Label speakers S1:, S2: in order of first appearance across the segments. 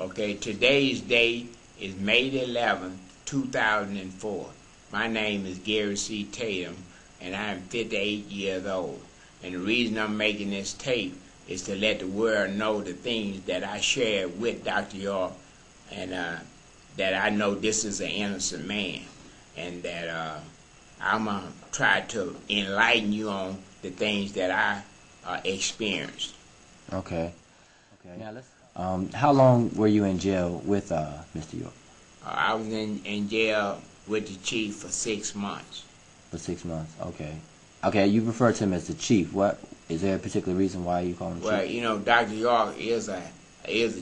S1: Okay, today's date is May 11th, 2004. My name is Gary Tatum, and I'm 58 years old. And the reason I'm making this tape is to let the world know the things that I shared with Dr. York, and that I know this is an innocent man, and that I'm going to try to enlighten you on the things that I experienced.
S2: Okay. Now let's. How long were you in jail with Mr. York?
S1: I was in jail with the chief for 6 months.
S2: For 6 months. Okay. Okay. You refer to him as the chief. What is there a particular reason why you call him chief?
S1: Well, you know, Dr. York is a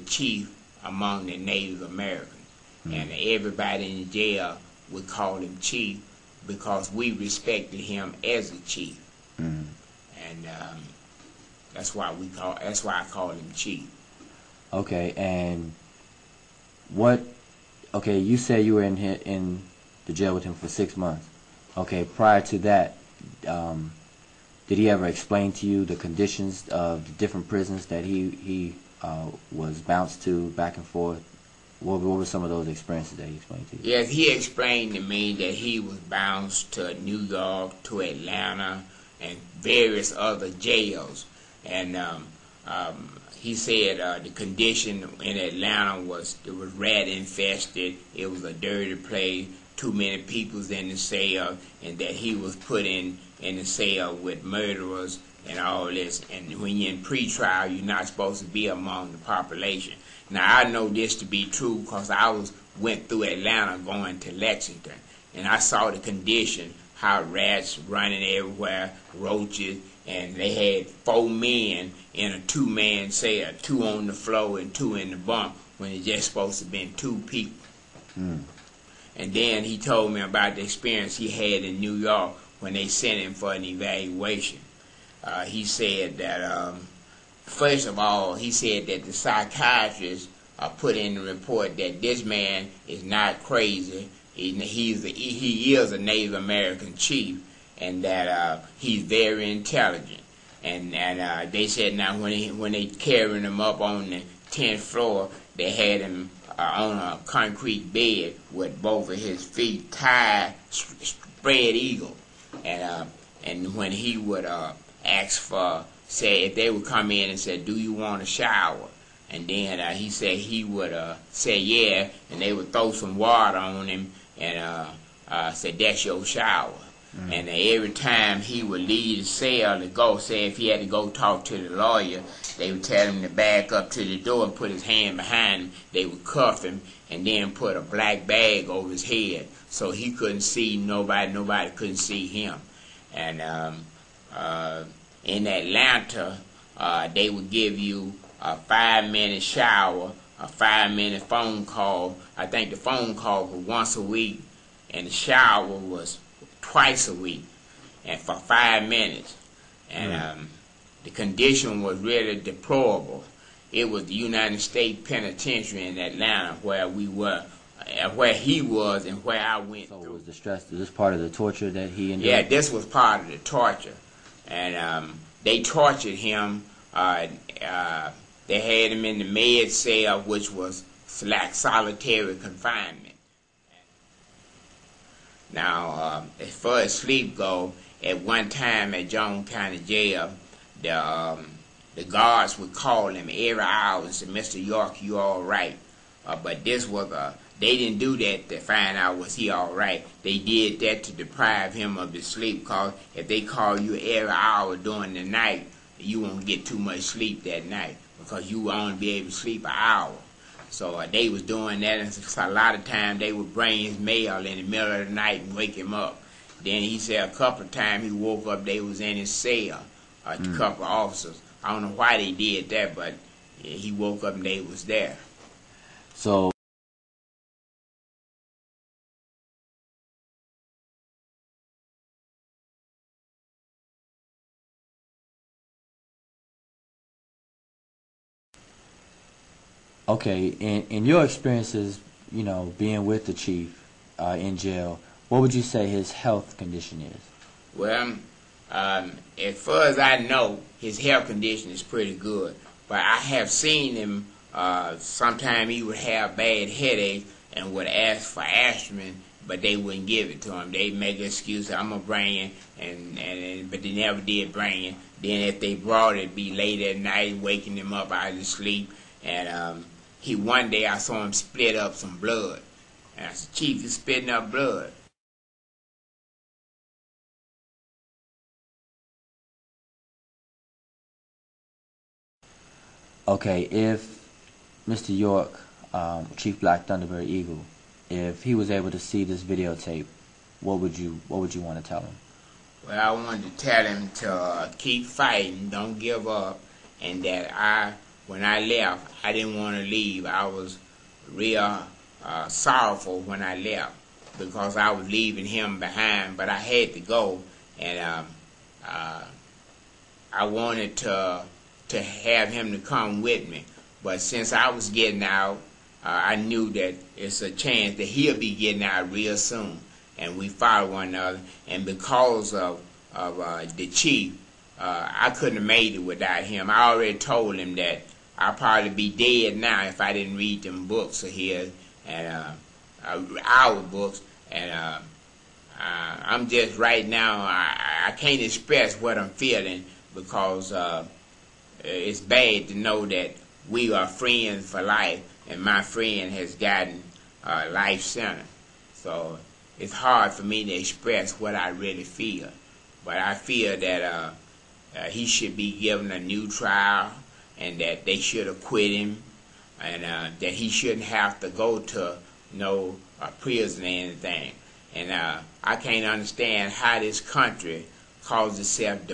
S1: chief among the Native Americans, and everybody in jail would call him chief because we respected him as a chief, and that's why I call him chief.
S2: Okay, and what? Okay, you say you were in the jail with him for 6 months. Okay, prior to that, did he ever explain to you the conditions of the different prisons that he was bounced to back and forth? What were some of those experiences that he explained to you?
S1: Yes, he explained to me that he was bounced to New York, to Atlanta, and various other jails, and he said the condition in Atlanta was rat infested. It was a dirty place, too many peoples in the cell, and that he was put in the cell with murderers and all this. And when you're in pretrial, you're not supposed to be among the population. Now I know this to be true because I went through Atlanta going to Lexington, and I saw the condition, how rats running everywhere, roaches. And they had 4 men in a 2-man cell, 2 on the floor and 2 in the bunk, when it's just supposed to have been 2 people. And then he told me about the experience he had in New York when they sent him for an evaluation. He said that, first of all, he said that the psychiatrist put in the report that this man is not crazy. He is a Native American chief, and that he's very intelligent, and they said now when they carried him up on the 10th floor, they had him on a concrete bed with both of his feet tied, spread eagle, and when he would say if they would come in and say, "Do you want a shower?" and then he said he would say yeah, and they would throw some water on him and say, "That's your shower." And every time he would leave the cell to go, say if he had to go talk to the lawyer, they would tell him to back up to the door and put his hand behind him. They would cuff him and then put a black bag over his head so he couldn't see nobody couldn't see him. And in Atlanta, they would give you a 5-minute shower, a 5-minute phone call. I think the phone call was once a week, and the shower was twice a week, and for 5 minutes. And the condition was really deplorable. It was the United States Penitentiary in Atlanta where we were, where he was, and where I went through.
S2: So was the stress, is this part of the torture that he endured?
S1: Yeah, this was part of the torture. And they tortured him. They had him in the med cell, which was like solitary confinement. Now, as far as sleep go, at one time at Jones County Jail, the guards would call him every hour and say, "Mr. York, you all right?" But this was they didn't do that to find out was he all right. They did that to deprive him of his sleep, because if they call you every hour during the night, you won't get too much sleep that night because you will only be able to sleep an hour. So they was doing that, and a lot of times they would bring his mail in the middle of the night and wake him up. Then he said a couple of times he woke up, they was in his cell, a couple of officers. I don't know why they did that, but he woke up and they was there.
S2: So okay, in your experiences, you know, being with the chief in jail, what would you say his health condition is?
S1: Well, as far as I know, his health condition is pretty good. But I have seen him sometimes he would have bad headaches and would ask for aspirin, but they wouldn't give it to him. They make an excuse, I'm gonna bring it, but they never did bring it. Then if they brought it, it'd be late at night, waking him up out of his sleep. And one day I saw him split up some blood. And I said, Chief, you're spitting up blood.
S2: Okay, if Mr. York, Chief Black Thunderbird Eagle, if he was able to see this videotape, what would you want to tell him?
S1: Well, I wanted to tell him to keep fighting, don't give up, and that when I left, I didn't want to leave. I was real sorrowful when I left because I was leaving him behind, but I had to go, and I wanted to have him to come with me. But since I was getting out, I knew that it's a chance that he'll be getting out real soon. And we followed one another. And because of the chief, I couldn't have made it without him. I already told him that I'd probably be dead now if I didn't read them books of his, and our books. And I'm just right now, I can't express what I'm feeling because it's bad to know that we are friends for life, and my friend has gotten life sentence. So it's hard for me to express what I really feel. But I feel that he should be given a new trial, and that they should acquit him, and that he shouldn't have to go to no prison or anything. And I can't understand how this country calls itself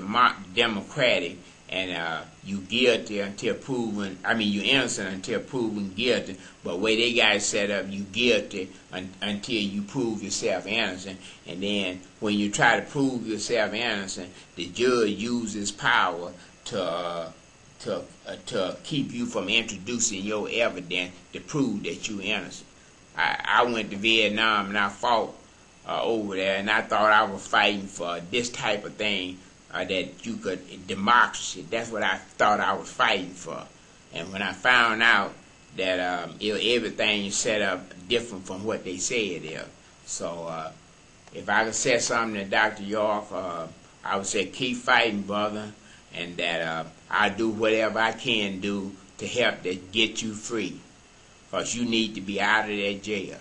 S1: democratic, and you guilty until proven, you innocent until proven guilty, but way they got it set up, you guilty until you prove yourself innocent, and then when you try to prove yourself innocent, the judge uses power to keep you from introducing your evidence to prove that you're innocent. I went to Vietnam and I fought over there, and I thought I was fighting for this type of thing, that you could, democracy. That's what I thought I was fighting for. And when I found out that everything is set up different from what they say it is. So if I could say something to Dr. York, I would say keep fighting, brother, and that I'll do whatever I can do to help to get you free, because you need to be out of that jail.